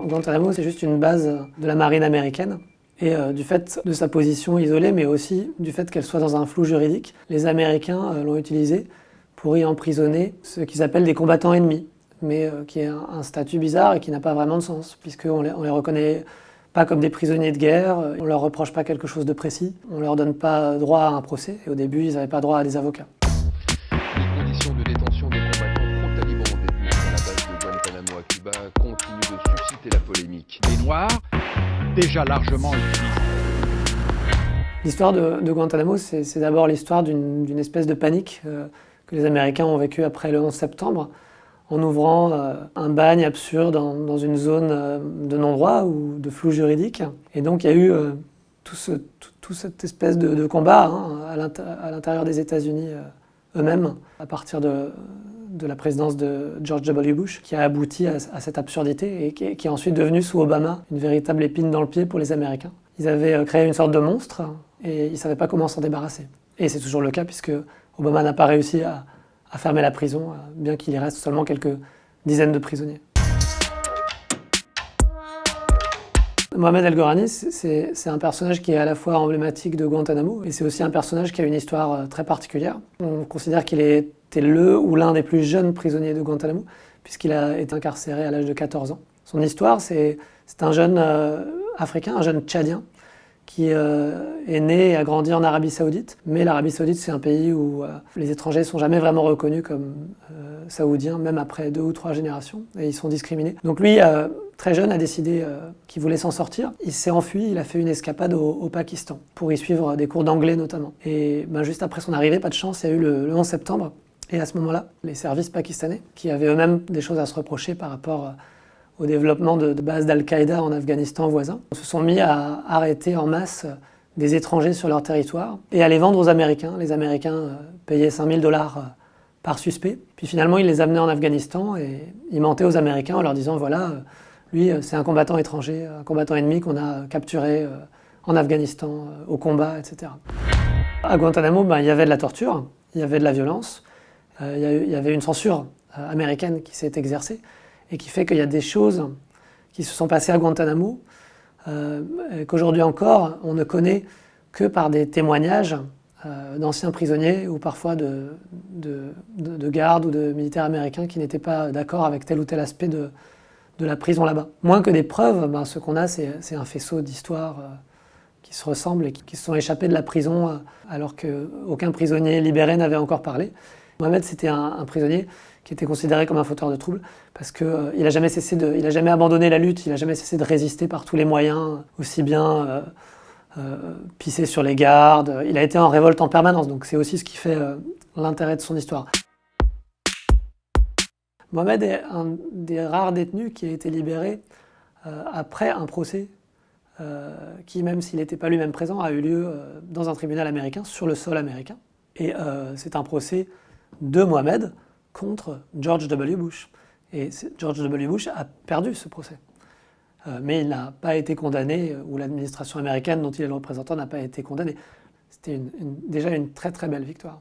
Guantanamo, c'est juste une base de la marine américaine. Et du fait de sa position isolée, mais aussi du fait qu'elle soit dans un flou juridique, les Américains l'ont utilisée pour y emprisonner ce qu'ils appellent des combattants ennemis, mais qui est un statut bizarre et qui n'a pas vraiment de sens, puisqu'on les reconnaît pas comme des prisonniers de guerre, on leur reproche pas quelque chose de précis, on leur donne pas droit à un procès, et au début, ils n'avaient pas droit à des avocats. Les conditions de détention des combattants pro-talibans détenus à la base de Guantanamo à Cuba continuent de susciter la polémique. Les Noirs, déjà largement utilisés. L'histoire de Guantanamo, c'est d'abord l'histoire d'une espèce de panique que les Américains ont vécue après le 11 septembre, en ouvrant un bagne absurde dans une zone de non-droit ou de flou juridique. Et donc il y a eu toute cette espèce de combat à l'intérieur des États-Unis eux-mêmes, à partir de la présidence de George W. Bush, qui a abouti à cette absurdité et qui est ensuite devenue, sous Obama, une véritable épine dans le pied pour les Américains. Ils avaient créé une sorte de monstre et ils ne savaient pas comment s'en débarrasser. Et c'est toujours le cas puisque Obama n'a pas réussi à fermer la prison, bien qu'il y reste seulement quelques dizaines de prisonniers. Mohamed El-Gorani, c'est un personnage qui est à la fois emblématique de Guantanamo et c'est aussi un personnage qui a une histoire très particulière. On considère qu'il était le ou l'un des plus jeunes prisonniers de Guantanamo puisqu'il a été incarcéré à l'âge de 14 ans. Son histoire, c'est un jeune africain, un jeune tchadien qui est né et a grandi en Arabie Saoudite. Mais l'Arabie Saoudite, c'est un pays où les étrangers ne sont jamais vraiment reconnus comme saoudiens, même après 2 ou 3 générations, et ils sont discriminés. Donc lui, très jeune, a décidé qu'il voulait s'en sortir. Il s'est enfui, il a fait une escapade au Pakistan, pour y suivre des cours d'anglais notamment. Et juste après son arrivée, pas de chance, il y a eu le 11 septembre. Et à ce moment-là, les services pakistanais, qui avaient eux-mêmes des choses à se reprocher par rapport au développement de bases d'Al-Qaïda en Afghanistan voisin, se sont mis à arrêter en masse des étrangers sur leur territoire et à les vendre aux Américains. Les Américains payaient 5 000 $ par suspect. Puis finalement, ils les amenaient en Afghanistan et ils mentaient aux Américains en leur disant « voilà, lui, c'est un combattant étranger, un combattant ennemi qu'on a capturé en Afghanistan, au combat, etc. » À Guantanamo, il y avait de la torture, il y avait de la violence, il y avait une censure américaine qui s'est exercée et qui fait qu'il y a des choses qui se sont passées à Guantanamo qu'aujourd'hui encore, on ne connaît que par des témoignages d'anciens prisonniers ou parfois de gardes ou de militaires américains qui n'étaient pas d'accord avec tel ou tel aspect de la prison là-bas. Moins que des preuves, ce qu'on a, c'est un faisceau d'histoires qui se ressemblent et qui se sont échappées de la prison alors qu'aucun prisonnier libéré n'avait encore parlé. Mohamed, c'était un prisonnier qui était considéré comme un fauteur de troubles parce qu'il n'a jamais abandonné la lutte, il n'a jamais cessé de résister par tous les moyens, aussi bien pisser sur les gardes. Il a été en révolte en permanence, donc c'est aussi ce qui fait l'intérêt de son histoire. Mohamed est un des rares détenus qui a été libéré après un procès qui, même s'il n'était pas lui-même présent, a eu lieu dans un tribunal américain, sur le sol américain. Et c'est un procès de Mohamed contre George W. Bush. Et George W. Bush a perdu ce procès. Mais il n'a pas été condamné, ou l'administration américaine dont il est le représentant n'a pas été condamnée. C'était déjà une très très belle victoire.